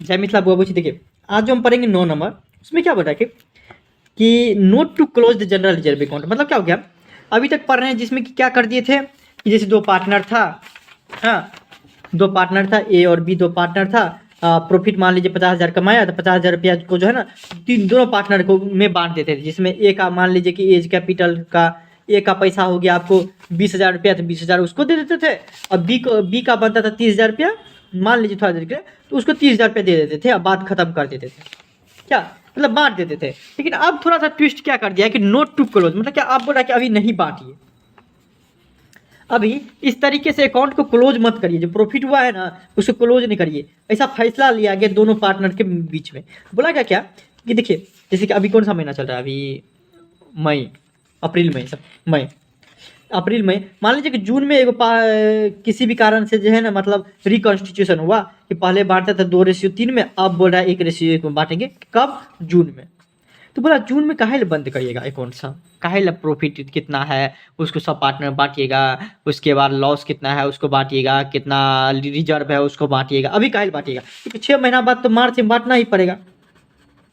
जय मिथिला बुआ बुची। देखिए आज जो हम पढ़ेंगे 9 नंबर, उसमें क्या बोला कि note to close the general reserve account. मतलब क्या हो गया, अभी तक पढ़ रहे हैं जिसमें कि क्या कर दिए थे कि जैसे दो पार्टनर था, हाँ दो पार्टनर था, ए और बी दो पार्टनर था। प्रॉफिट मान लीजिए 50,000 कमाया, तो 50,000 रुपया को जो है ना तीन दोनों पार्टनर को में बांट देते थे, जिसमें ए का मान लीजिए कि एज कैपिटल का ए का पैसा हो गया आपको 20,000 रुपया, तो 20,000 उसको दे देते थे। और बी का बनता था 30,000 रुपया, मान लीजिए थोड़ा देर के लिए, तो उसको 30,000 रुपया दे देते थे और बात खत्म कर देते थे। क्या मतलब बांट देते थे। लेकिन अब थोड़ा सा ट्विस्ट क्या कर दिया है कि नोट टू क्लोज, मतलब क्या आप बोल रहा है कि अभी नहीं बांटिए, अभी इस तरीके से अकाउंट को क्लोज मत करिए, जो प्रॉफिट हुआ है ना उसको क्लोज नहीं करिए। ऐसा फैसला लिया गया दोनों पार्टनर के बीच में। बोला क्या क्या कि देखिए जैसे कि अभी कौन सा महीना चल रहा है, अभी मई, अप्रैल मई, सब मई अप्रैल में मान लीजिए कि जून में किसी भी कारण से जो है ना मतलब रिकॉन्स्टिट्यूशन हुआ कि पहले बांटते थे 2:3 में, अब बोल रहा है 1:1 में बांटेंगे। कब? जून में। तो बोला जून में काहे बंद करिएगा अकाउंट सब, काहे प्रॉफिट कितना है उसको सब पार्टनर बांटिएगा, उसके बाद लॉस कितना है उसको बांटिएगा, कितना रिजर्व है उसको बांटिएगा, अभी काहे बांटिएगा, क्योंकि 6 महीना बाद तो मार्च में बांटना ही पड़ेगा।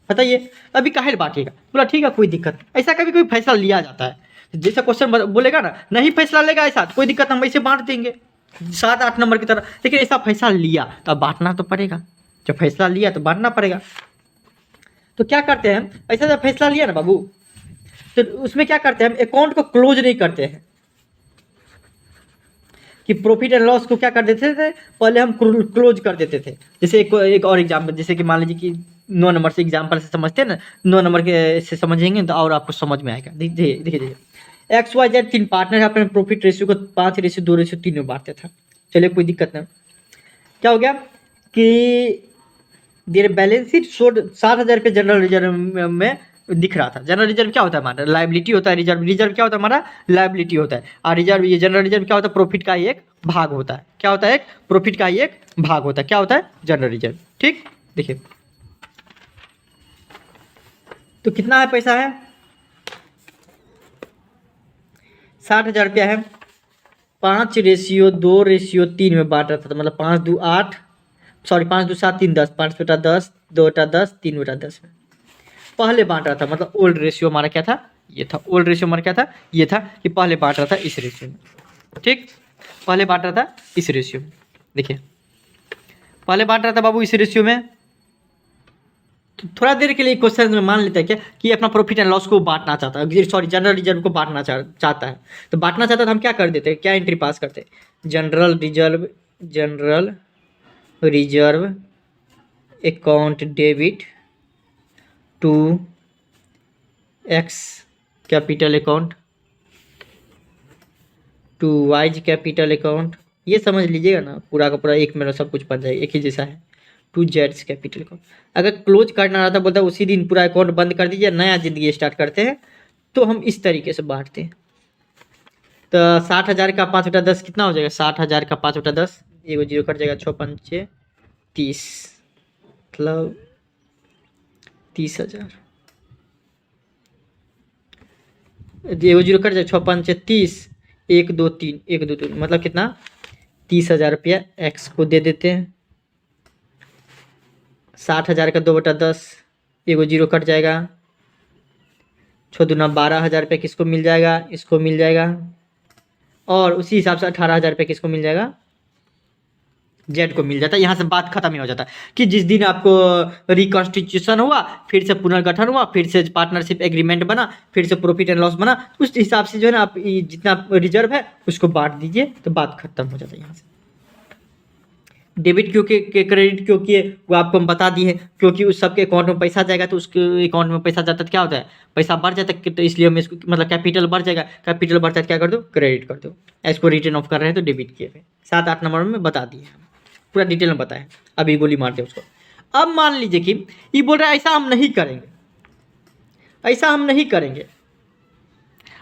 बताइए अभी काहे बांटिएगा। बोला ठीक है कोई दिक्कत नहीं। ऐसा कभी कोई फैसला लिया जाता है, जैसा क्वेश्चन बोलेगा ना नहीं फैसला लेगा ऐसा कोई दिक्कत, हम ऐसे बांट देंगे 7-8 नंबर की तरह। लेकिन ऐसा फैसला लिया तो अब बांटना तो पड़ेगा, जब फैसला लिया तो बांटना पड़ेगा। तो क्या करते हैं, ऐसा जब फैसला लिया ना बाबू, तो उसमें क्या करते हैं हम अकाउंट को क्लोज नहीं करते हैं कि प्रॉफिट एंड लॉस को क्या कर देते थे, पहले हम क्लोज कर देते थे। जैसे एक और एग्जाम्पल, जैसे कि मान लीजिए कि 9 नंबर से एग्जाम्पल से समझते हैं ना, 9 नंबर के से समझेंगे तो और आपको समझ में आएगा। देखिए देखिए XYZ 3 पार्टनर है, अपने प्रॉफिट रेशियो को 5:2:3 में बांटते था। चलिए कोई दिक्कत नहीं। क्या हो गया कि देयर बैलेंस शीट शोड 60,000 रुपये जनरल रिजर्व में दिख रहा था। जनरल रिजर्व क्या होता है हमारा, लाइबिलिटी होता है। रिजर्व क्या होता है हमारा, लाइबिलिटी होता है। और रिजर्व, ये जनरल रिजर्व क्या होता है, प्रॉफिट का ही एक भाग होता है। क्या होता है, एक प्रॉफिट का ही एक भाग होता है। क्या होता है, जनरल रिजर्व। ठीक, देखिए तो कितना है पैसा है, 60,000 रुपया है। 5:2:3 में बांट रहा था, तो मतलब 5×2 = 8, सॉरी 5×2 = 7, 3×10, 5 × 10, 2×10, 3×10 में पहले बांट रहा था। मतलब ओल्ड रेशियो हमारा क्या था, ये था। ओल्ड रेशियो हमारा क्या था, ये था कि पहले बांट रहा था इस रेशियो में। ठीक, पहले बांट रहा था इस रेशियो में। देखिए पहले बांट रहा था बाबू इस रेशियो में। तो थोड़ा देर के लिए क्वेश्चन में मान लेते हैं क्या कि अपना प्रॉफिट एंड लॉस को बांटना चाहता है, सॉरी जनरल रिजर्व को बांटना चाहता है। तो बांटना चाहता है तो हम क्या कर देते हैं, क्या एंट्री पास करते हैं, general reserve account debit to X capital account to Y's capital account. ये समझ लीजिएगा ना, पूरा का पूरा एक में सब कुछ बन जाएगा, एक ही जैसा है। टू जेड्स कैपिटल अकाउंट। अगर क्लोज करना रहता बोलता है उसी दिन पूरा अकाउंट बंद कर दीजिए, नया जिंदगी स्टार्ट करते हैं, तो हम इस तरीके से बांटते हैं। तो 60,000 का 5/10 कितना हो जाएगा, 60,000 का 5/10, एगो जीरो कट जाएगा, 6×5 = 30, मतलब 30,000। एगो जीरो कट जाएगा, 6×5 = 30, 1 2 3, 1 2 3, मतलब कितना, 30,000 रुपया एक्स को दे देते हैं। 60,000 का 2/10, एगो जीरो कट जाएगा, 6×2 = 12,000 रुपया किसको मिल जाएगा, इसको मिल जाएगा। और उसी हिसाब से 18,000 रुपया किसको मिल जाएगा, जेड को मिल जाता है। यहाँ से बात खत्म ही हो जाता है कि जिस दिन आपको रिकॉन्स्टिट्यूशन हुआ, फिर से पुनर्गठन हुआ, फिर से पार्टनरशिप एग्रीमेंट बना, फिर से प्रॉफिट एंड लॉस बना, उस हिसाब से जो है ना आप जितना रिजर्व है उसको बांट दीजिए, तो बात खत्म हो जाता है। यहाँ से डेबिट क्योंकि क्रेडिट क्योंकि वो आपको हम बता दिए, क्योंकि उस सबके अकाउंट में पैसा जाएगा, तो उसके अकाउंट में पैसा जाता है तो क्या होता है, पैसा बढ़ जाता है। तो इसलिए हम इसको मतलब कैपिटल बढ़ जाएगा, कैपिटल बढ़ जाता है क्या कर दो, क्रेडिट कर दो। इसको रिटर्न ऑफ कर रहे हैं तो डेबिट किए हुए 7-8 नंबर में बता दिए, पूरा डिटेल में बताया। अभी गोली मारते हैं उसको। अब मान लीजिए कि ये बोल रहा है ऐसा हम नहीं करेंगे, ऐसा हम नहीं करेंगे,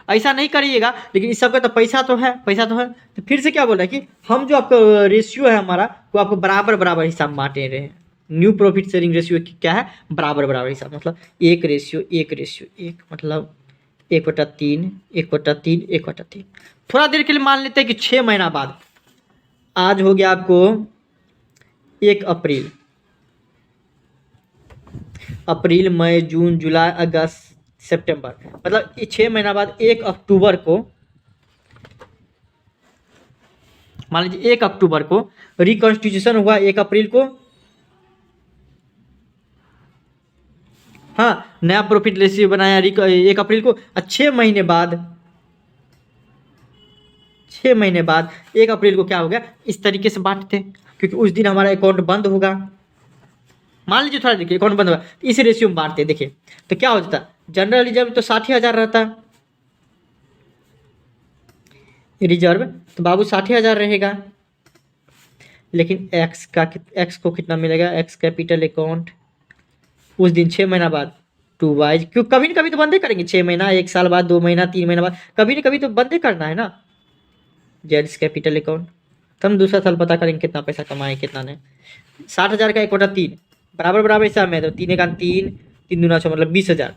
ऐसा नहीं करिएगा, लेकिन इस सबका तो पैसा तो है, पैसा तो है। तो फिर से क्या बोल रहा है कि हम जो आपका रेशियो है हमारा, वो आपको बराबर बराबर हिसाब बांटे रहे हैं। न्यू प्रॉफिट शेयरिंग रेशियो क्या है, बराबर बराबर हिसाब, मतलब 1:1:1, मतलब 1/3, 1/3, 1/3। थोड़ा देर के लिए मान लेते हैं कि 6 महीना बाद, आज हो गया आपको 1 अप्रैल, अप्रैल, मई, जून, जुलाई, अगस्त, सितंबर, मतलब ये 6 महीना बाद 1 अक्टूबर को, मान लीजिए 1 अक्टूबर को रिकॉन्स्टिट्यूशन हुआ, 1 अप्रैल को, हाँ, नया प्रॉफिट रेशियो बनाया 1 अप्रैल को। 6 महीने बाद, 6 महीने बाद 1 अप्रैल को क्या हो गया, इस तरीके से बांटते, क्योंकि उस दिन हमारा अकाउंट बंद होगा। मान लीजिए थोड़ा देखिए अकाउंट बंद होगा, इस रेशियो में बांटते, देखिए तो क्या हो जाता, जनरल रिजर्व तो 60,000 रहता, रिजर्व तो बाबू 60,000 रहेगा, लेकिन एक्स को कितना मिलेगा, एक्स कैपिटल अकाउंट उस दिन 6 महीना बाद 2 वाइज, क्यों कभी न कभी तो बंदे करेंगे, 6 महीना, 1 साल बाद, 2 महीना, 3 महीना बाद, कभी न कभी तो बंदे करना है ना, जेड्स कैपिटल अकाउंट। तो हम दूसरा साल पता करेंगे कितना पैसा कमाए कितना नहीं। 60,000 का 1 3 बराबर बराबर हिसाब में, तो 3 1 3, 3 दूना 6, मतलब 20,000,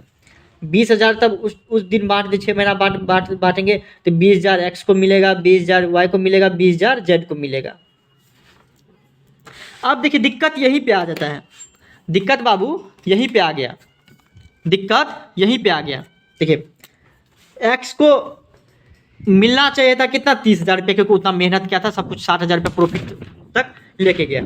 20,000 तब उस दिन बांट दे, 6 महीना बांटेंगे तो 20,000 एक्स को मिलेगा, 20,000 वाई को मिलेगा, 20,000 जेड को मिलेगा। अब देखिए दिक्कत यहीं पे आ जाता है, दिक्कत बाबू यहीं पे आ गया, दिक्कत यहीं पे आ गया। देखिए एक्स को मिलना चाहिए था कितना, 30,000 रुपये, क्योंकि उतना मेहनत किया था, सब कुछ 60,000 रुपये प्रॉफिट तक लेके गया।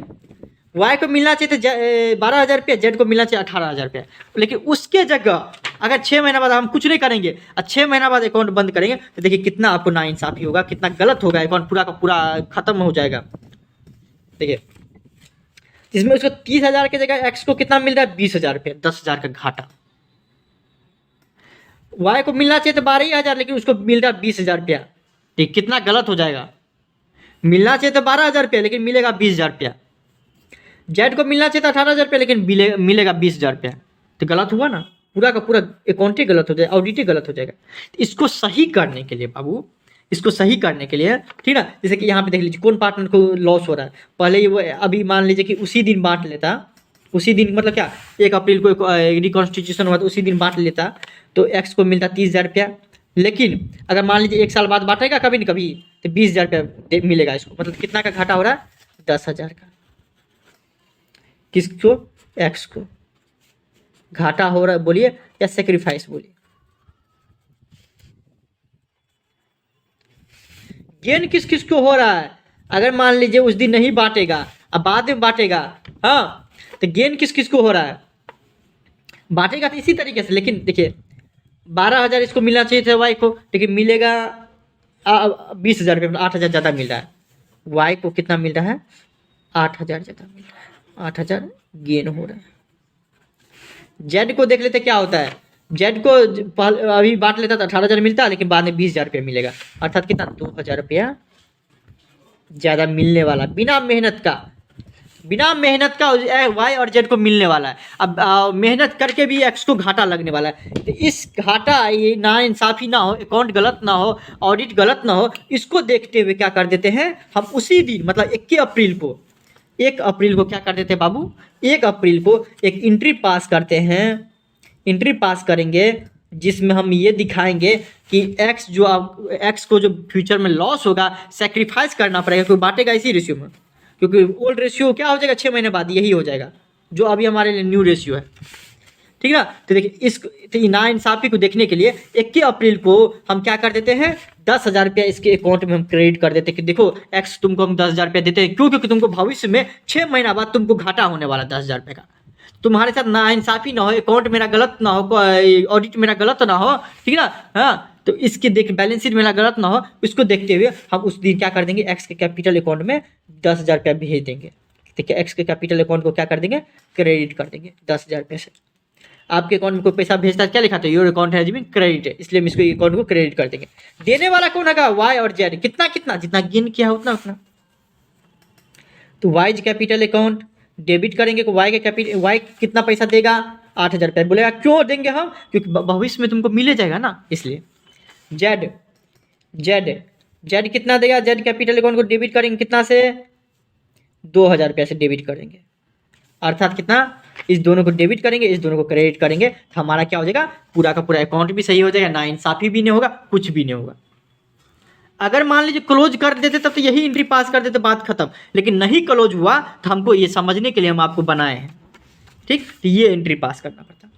वाई को मिलना चाहिए था 12,000 रुपये, जेड को मिलना चाहिए 18,000 रुपये, लेकिन उसके जगह अगर 6 महीना बाद हम कुछ नहीं करेंगे और 6 महीना बाद अकाउंट बंद करेंगे तो देखिए कितना आपको नाइंसाफी होगा, कितना गलत होगा, अकाउंट पूरा का पूरा खत्म हो जाएगा। देखिए इसमें उसको 30,000 की जगह एक्स को कितना मिल रहा है, 20,000 रुपये, 10,000 का घाटा। वाई को मिलना चाहिए तो 12,000, लेकिन उसको मिल रहा है 20,000 रुपया, ठीक कितना गलत हो जाएगा। मिलना चाहिए तो 12,000 रुपया, लेकिन मिलेगा 20,000 रुपया। जेड को मिलना चाहिए था 18,000 रुपया, लेकिन मिलेगा 20,000 रुपया, तो गलत हुआ ना, पूरा का पूरा अकाउंट ही गलत हो जाएगा, ऑडिट ही गलत हो जाएगा। इसको सही करने के लिए बाबू, इसको सही करने के लिए, ठीक ना, जैसे कि यहाँ पे देख लीजिए कौन पार्टनर को लॉस हो रहा है, पहले वो अभी मान लीजिए कि उसी दिन बांट लेता, उसी दिन मतलब क्या 1 अप्रैल को रिकॉन्स्टिट्यूशन हुआ तो उसी दिन बांट लेता, तो एक्स को मिलता 30,000 रुपया, लेकिन अगर मान लीजिए 1 साल बाद बांटेगा कभी न कभी तो 20,000 रुपया मिलेगा इसको, मतलब कितना का घाटा हो रहा है, 10,000 का। किसको, एक्स को घाटा हो रहा है बोलिए, या सेक्रीफाइस बोलिए, गेन किस किस को हो रहा है, अगर मान लीजिए उस दिन नहीं बांटेगा अब बाद में बांटेगा, हाँ, तो गेन किस किस को हो रहा है, बांटेगा तो इसी तरीके से, लेकिन देखिए 12,000 इसको मिलना चाहिए था वाई को, लेकिन मिलेगा 20,000 रुपये, 8,000 ज़्यादा मिल रहा है, वाई को कितना मिल रहा है, 8,000 ज़्यादा मिल रहा है, 8,000 गेन हो रहा है। जेड को देख लेते क्या होता है, जेड को अभी बांट लेता तो 18,000 मिलता, लेकिन बाद में 20,000 रुपये मिलेगा, अर्थात कितना 2,000 रुपया ज़्यादा मिलने वाला, बिना मेहनत का, बिना मेहनत का वाई और जेड को मिलने वाला है। अब मेहनत करके भी एक्स को घाटा लगने वाला है, तो इस घाटा ये ना इंसाफी ना हो, अकाउंट गलत ना हो, ऑडिट गलत ना हो, इसको देखते हुए क्या कर देते हैं हम, उसी दिन मतलब 1 अप्रैल को, 1 अप्रैल को क्या कर देते हैं बाबू, 1 अप्रैल को एक एंट्री पास करते हैं, एंट्री पास करेंगे जिसमें हम ये दिखाएंगे कि एक्स जो एक्स को जो फ्यूचर में लॉस होगा सेक्रीफाइस करना पड़ेगा, क्योंकि बांटेगा इसी रेशियो में, क्योंकि ओल्ड रेशियो क्या हो जाएगा 6 महीने बाद यही हो जाएगा, जो अभी हमारे लिए न्यू रेशियो है, ठीक है ना। तो देखिए इस तो नाइंसाफी को देखने के लिए 1 अप्रैल को हम क्या कर देते हैं, 10,000 रुपया इसके अकाउंट में हम क्रेडिट कर देते हैं कि देखो एक्स तुमको हम 10,000 रुपया देते हैं, क्यों, क्योंकि तुमको भविष्य में 6 महीना बाद तुमको घाटा होने वाला 10,000 रुपये का, तुम्हारे साथ नाइंसाफी ना हो, अकाउंट मेरा गलत ना हो, ऑडिट मेरा गलत ना हो, ठीक है ना, हाँ, तो इसके देख बैलेंस शीट मेरा गलत ना हो, इसको देखते हुए हम उस दिन क्या कर देंगे, एक्स के कैपिटल अकाउंट में 10,000 रुपया भेज देंगे, ठीक है, एक्स के कैपिटल अकाउंट को क्या कर देंगे, क्रेडिट कर देंगे 10,000 रुपये से। आपके अकाउंट में कोई पैसा भेजता है क्या लिखा था, your account has been credit है, इसलिए हम इसको अकाउंट को क्रेडिट कर देंगे। देने वाला कौन होगा, वाई और जेड, कितना कितना जितना गेन किया उतना उतना, तो वाई कैपिटल अकाउंट डेबिट करेंगे, को वाई के कैपिटल, वाई कितना पैसा देगा 8,000 रुपये, बोलेगा क्यों देंगे हम, क्योंकि भविष्य में तुमको मिले जाएगा ना, इसलिए। जेड जेड जेड कितना देगा, जेड कैपिटल अकाउंट को डेबिट करेंगे कितना से, 2,000 रुपये से डेबिट करेंगे, अर्थात कितना, इस दोनों को डेबिट करेंगे, इस दोनों को क्रेडिट करेंगे, तो हमारा क्या हो जाएगा, पूरा का पूरा अकाउंट भी सही हो जाएगा, नाइंसाफी भी नहीं होगा, कुछ भी नहीं होगा। अगर मान लीजिए क्लोज कर देते तब तो यही एंट्री पास कर देते, बात खत्म, लेकिन नहीं क्लोज हुआ तो हमको ये समझने के लिए हम आपको बनाए हैं, ठीक, तो ये एंट्री पास करना पड़ता,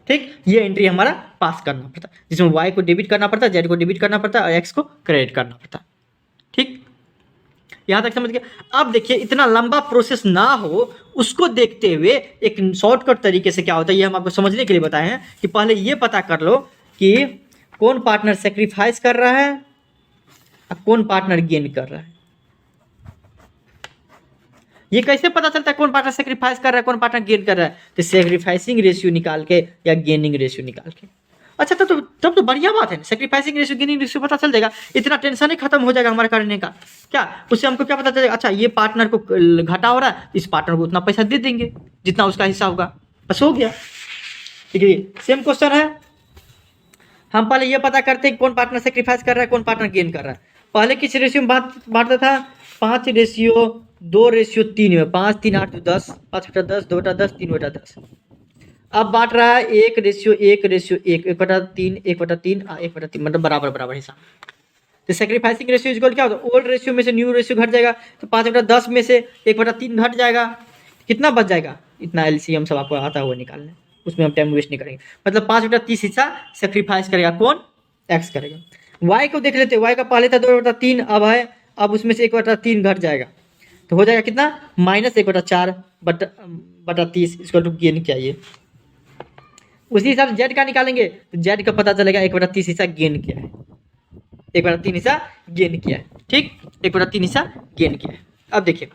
ठीक, ये एंट्री हमारा पास करना पड़ता, जिसमें y को डेबिट करना पड़ता, z को डेबिट करना पड़ता और x को क्रेडिट करना पड़ता। ठीक, यहाँ तक समझ गए। अब देखिए इतना लंबा प्रोसेस ना हो उसको देखते हुए एक शॉर्टकट तरीके से क्या होता है ये हम आपको समझने के लिए बताए हैं कि पहले ये पता कर लो कि कौन पार्टनर सेक्रीफाइस कर रहा है और कौन पार्टनर गेन कर रहा है। ये कैसे पता चलता है कौन पार्टनर सेक्रीफाइस कर रहा है कौन पार्टनर गेन कर रहा है? तो सेक्रीफाइसिंग रेशियो निकाल के या गेनिंग रेशियो निकाल के। अच्छा तब तो बढ़िया बात है, सेक्रीफाइसिंग रेशियो गेनिंग रेशियो पता चल जाएगा, इतना टेंशन ही खत्म हो जाएगा हमारा करने का। क्या उससे हमको क्या पता चलेगा? अच्छा ये पार्टनर को घाटा हो रहा है, इस पार्टनर को उतना पैसा दे देंगे जितना उसका हिस्सा होगा, बस हो गया। ठीक है, सेम क्वेश्चन है, हम पहले ये पता करते हैं कौन पार्टनर सेक्रीफाइस कर रहा है कौन पार्टनर गेन कर रहा है। पहले किस रेशियो में बांटता था? 5:2:3 में, 5 3 8 10, 5/10, 2/10, 3/10। अब बांट रहा है 1:1:1, 1/3, 1/3, 1/3, मतलब बराबर बराबर हिसाब। तो सेक्रीफाइसिंग रेशियो इक्वल क्या होता है? ओल्ड रेशियो में से न्यू रेशियो घट जाएगा, तो 5/10 में से 1/3 घट जाएगा, कितना बच जाएगा? इतना एलसीएम सब आपको आता हुआ निकालने, उसमें हम टाइम वेस्ट नहीं करेंगे। मतलब 5/30 हिस्सा सेक्रीफाइस करेगा कौन? एक्स करेगा। वाई को देख लेते हैं, वाई का पहले था 2/3, अब है, अब उसमें से 1/3 घट जाएगा, तो हो जाएगा कितना? -1/4/30 इसको तो गेन क्या ये। उसी हिसाब से जेड का निकालेंगे तो जेड का पता चलेगा 1/30 हिस्सा गेन किया है, 1/3 हिस्सा गेन किया है। ठीक, 1/3 हिस्सा गेन किया है। अब देखिए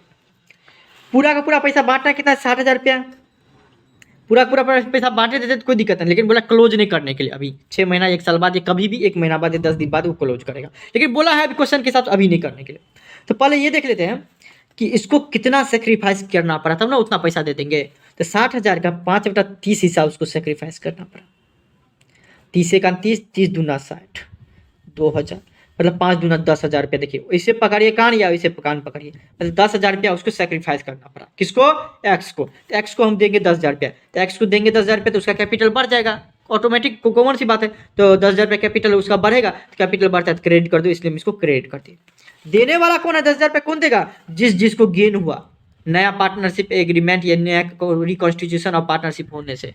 पूरा का पूरा पैसा बांटना कितना? 60,000 रुपया। पूरा पैसा बांटे देते तो कोई दिक्कत नहीं, लेकिन बोला क्लोज नहीं करने के लिए, अभी 6 महीना 1 साल बाद या कभी भी 1 महीना बाद या 10 दिन बाद वो क्लोज करेगा, लेकिन बोला है अभी क्वेश्चन के साथ अभी नहीं करने के लिए। तो पहले ये देख लेते हैं कि इसको कितना सेक्रीफाइस करना पड़ा तब ना उतना पैसा दे देंगे। तो 60,000 का 5/30 हिस्सा उसको सेक्रीफाइस करना पड़ा। 30 का 30, 30 दूना 60, 2,000, मतलब 5 दूना 10,000 रुपया। देखिए इसे पकड़िए कान या इसे कान पकड़िए, मतलब 10,000 रुपया उसको सेक्रीफाइस करना पड़ा। किसको? एक्स को। तो एक्स को हम देंगे 10,000 रुपया, तो एक्स को देंगे 10,000 रुपया तो उसका कैपिटल बढ़ जाएगा ऑटोमेटिक, कॉमन सी बात है। तो 10,000 रुपया कैपिटल उसका बढ़ेगा, तो कैपिटल बढ़ता है तो क्रेडिट कर दो, इसलिए हम इसको क्रेडिट कर दिए। देने वाला कौन है? 10,000 रुपया कौन देगा? जिसको गेन हुआ, नया पार्टनरशिप एग्रीमेंट या नया रिकॉन्स्टिट्यूशन ऑफ पार्टनरशिप होने से,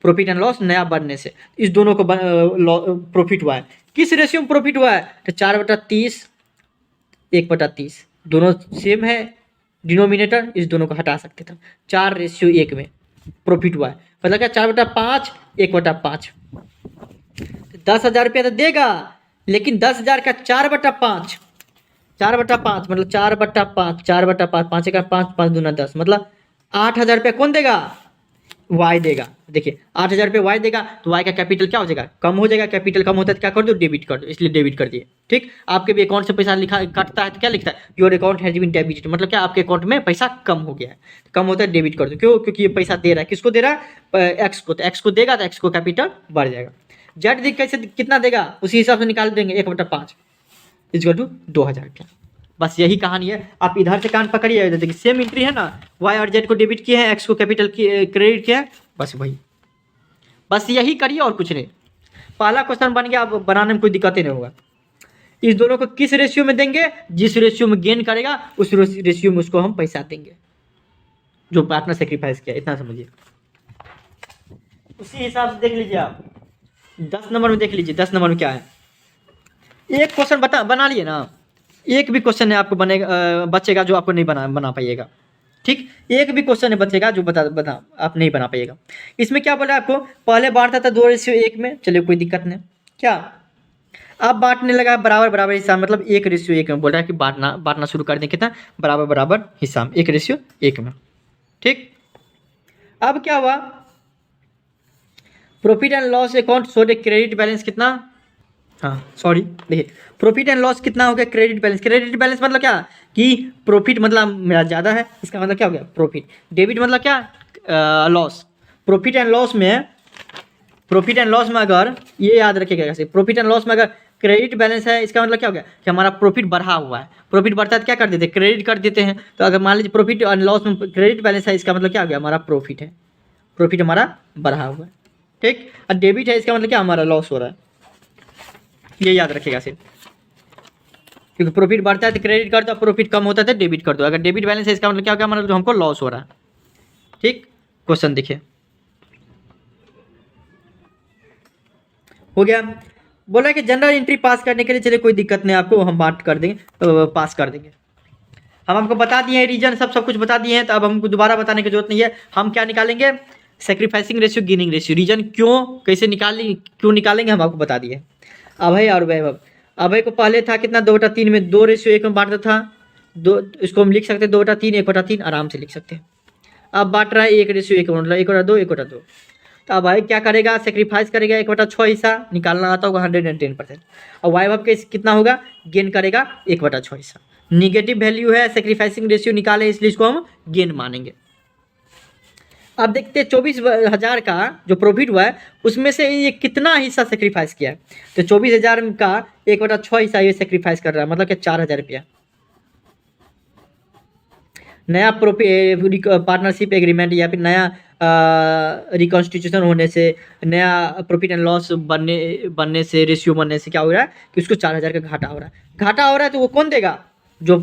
प्रॉफिट एंड लॉस नया बनने से, इस दोनों को प्रॉफिट हुआ है। किस रेशियो में प्रॉफिट हुआ है? तो 4/30, 1/30, दोनों सेम है डिनोमिनेटर, इस दोनों को हटा सकते थे। 4:1 में प्रॉफिट हुआ है, मतलब क्या? 4/5, 1/5। 10,000 रुपया तो देगा, लेकिन 10,000 का 4/5, 4/5 मतलब 4/5, 4/5, 5 का 5, 5 दूना 10, मतलब 8,000 रुपया कौन देगा? वाई देगा। देखिए 8,000 रुपये वाई देगा, तो वाई का कैपिटल क्या हो जाएगा? कम हो जाएगा। कैपिटल कम होता है तो क्या कर दो? डेबिट कर दो, इसलिए डेबिट कर दिए। ठीक, आपके भी अकाउंट से पैसा लिखा कटता है तो क्या लिखता है? Your account has been debited, मतलब क्या आपके अकाउंट में पैसा कम हो गया है, कम होता है डेबिट कर दो। क्यों? क्योंकि ये पैसा दे रहा है, किसको दे रहा है? एक्स को। तो एक्स को देगा तो एक्स को कैपिटल बढ़ जाएगा। जेड देख कैसे कितना देगा उसी हिसाब से निकाल देंगे, 1/5 इक्वल टू 2,000 रुपया। बस यही कहानी है। आप इधर से कान पकड़िए, देखिए सेम एंट्री है ना, वाई और जेड को डेबिट किए हैं, एक्स को कैपिटल क्रेडिट किया है, बस वही, बस यही करिए और कुछ नहीं। पहला क्वेश्चन बन गया, अब बनाने में कोई दिक्कत ही नहीं होगा। इस दोनों को किस रेशियो में देंगे? जिस रेशियो में गेन करेगा उस रेशियो में उसको हम पैसा देंगे जो पार्टनर सेक्रीफाइस किया, इतना समझिए। उसी हिसाब से देख लीजिए आप 10 नंबर में, देख लीजिए 10 नंबर में क्या है। एक क्वेश्चन बना लिए ना, एक भी क्वेश्चन है आपको बचेगा जो आपको नहीं बना पाइएगा। ठीक, एक भी क्वेश्चन है बचेगा जो बता आप नहीं बना पाइएगा। इसमें क्या बोला आपको? पहले बांटता था 2:1 में, चलिए कोई दिक्कत नहीं। क्या अब बांटने लगा बराबर बराबर हिस्सा, मतलब 1:1 में बोल रहा है कि बांटना शुरू कर दें। कितना? बराबर बराबर हिस्सा में, 1:1 में। ठीक, अब क्या हुआ? Profit and loss account showed credit balance कितना? हाँ सॉरी, देखिए प्रॉफिट एंड लॉस कितना हो गया? Credit balance. क्रेडिट बैलेंस मतलब क्या? कि प्रॉफिट मतलब मेरा ज़्यादा है, इसका मतलब क्या हो गया? प्रॉफिट। डेबिट मतलब क्या? लॉस। प्रॉफिट एंड लॉस में अगर ये याद रखिएगा कैसे, प्रॉफिट एंड लॉस में अगर क्रेडिट बैलेंस है, इसका मतलब क्या हो गया कि हमारा प्रॉफिट बढ़ा हुआ है। प्रॉफिट बढ़ता है तो क्या कर देते हैं? क्रेडिट कर देते हैं। तो अगर मान लीजिए प्रॉफिट एंड लॉस में क्रेडिट बैलेंस है, इसका मतलब क्या हो गया? हमारा प्रॉफिट है, प्रॉफिट हमारा बढ़ा हुआ है। ठीक, और डेबिट है, इसका मतलब क्या? हमारा लॉस हो रहा है। ये याद रखिएगा सिर्फ। क्योंकि प्रॉफिट बढ़ता है तो क्रेडिट कर दो, प्रॉफिट कम होता है तो डेबिट कर दो। अगर डेबिट बैलेंस है इसका मतलब क्या होगा, मतलब हमको लॉस हो रहा है। ठीक, क्वेश्चन देखिए, हो गया। बोला कि जनरल एंट्री पास करने के लिए, चलिए कोई दिक्कत नहीं, आपको हम बात कर देंगे, पास कर देंगे। हम आपको बता दिए हैं रीजन, सब कुछ बता दिए हैं, तो अब हमको दोबारा बताने की जरूरत नहीं है। हम क्या निकालेंगे, sacrificing ratio, gaining ratio. Reason क्यों, कैसे क्यों निकालेंगे हम आपको बता दिए। अभय और वैभव, अभय को पहले था कितना, 2/3 में, 2:1 में बांटता था। दो, इसको हम लिख सकते हैं 2/3, 1/3 आराम से लिख सकते हैं। अब बांट रहा है 1:1, मतलब 1/2, 1/2। तो अब भाई क्या करेगा, सेक्रीफाइस करेगा 1/6 हिस्सा, निकालना आता होगा 110%। और वैभव के कितना होगा, गेन करेगा 1/6 हिस्सा। निगेटिव वैल्यू है, सेक्रीफाइसिंग रेशियो निकाले, इसलिए इसको हम गेन मानेंगे। अब देखते हैं 24,000 का जो प्रॉफिट हुआ है उसमें से ये कितना हिस्सा सेक्रीफाइस किया है। तो 24,000 का 1/6 हिस्सा ये सेक्रीफाइस कर रहा है, मतलब कि 4,000 रुपया। नया पार्टनरशिप एग्रीमेंट या फिर नया रिकॉन्स्टिट्यूशन होने से, नया प्रॉफिट एंड लॉस बनने से, रेशियो बनने से क्या हो रहा है कि उसको 4,000 का घाटा हो रहा है। घाटा हो रहा है तो वो कौन देगा, जो